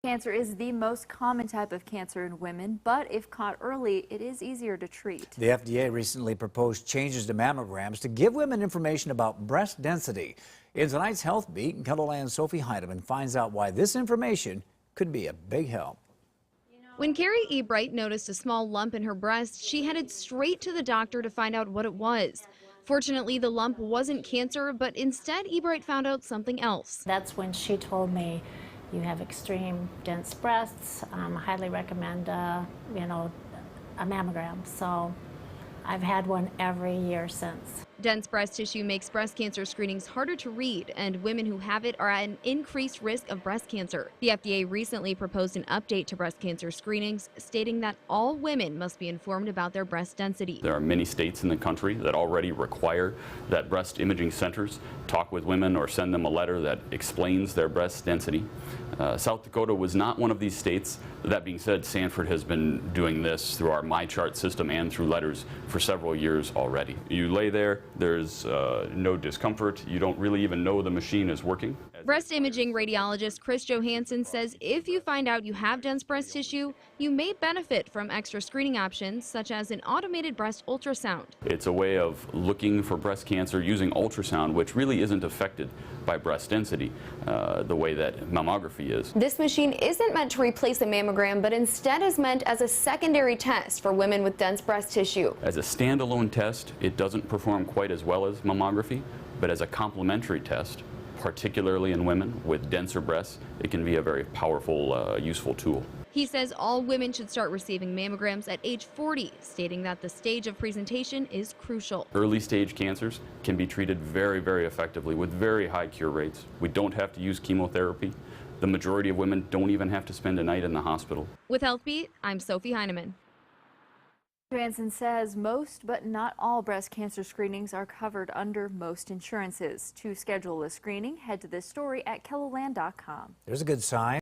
Cancer is the most common type of cancer in women, but if caught early, it is easier to treat. The FDA recently proposed changes to mammograms to give women information about breast density. In tonight's Health Beat, KELOLAND's Sophie Heineman finds out why this information could be a big help. When Carrie Ebright noticed a small lump in her breast, she headed straight to the doctor to find out what it was. Fortunately, the lump wasn't cancer, but instead Ebright found out something else. That's when she told me, you have extreme dense breasts. I highly recommend, a mammogram. So I've had one every year since. Dense breast tissue makes breast cancer screenings harder to read, and women who have it are at an increased risk of breast cancer. The FDA recently proposed an update to breast cancer screenings, stating that all women must be informed about their breast density. There are many states in the country that already require that breast imaging centers talk with women or send them a letter that explains their breast density. South Dakota was not one of these states. That being said, Sanford has been doing this through our MyChart system and through letters for several years already. You lay there, there's no discomfort. You don't really even know the machine is working. Breast imaging radiologist Chris Johansson says if you find out you have dense breast tissue, you may benefit from extra screening options such as an automated breast ultrasound. It's a way of looking for breast cancer using ultrasound, which really isn't affected by breast density the way that mammography is. This machine isn't meant to replace a mammogram, but instead is meant as a secondary test for women with dense breast tissue. As a standalone test, it doesn't perform quite as well as mammography, but as a complementary test, particularly in women with denser breasts, it can be a very powerful, useful tool. He says all women should start receiving mammograms at age 40, stating that the stage of presentation is crucial. Early stage cancers can be treated very, very effectively with very high cure rates. We don't have to use chemotherapy. The majority of women don't even have to spend a night in the hospital. With HealthBeat, I'm Sophie Heineman. Johansson says most but not all breast cancer screenings are covered under most insurances. To schedule a screening, head to this story at KELOLAND.com. There's a good sign.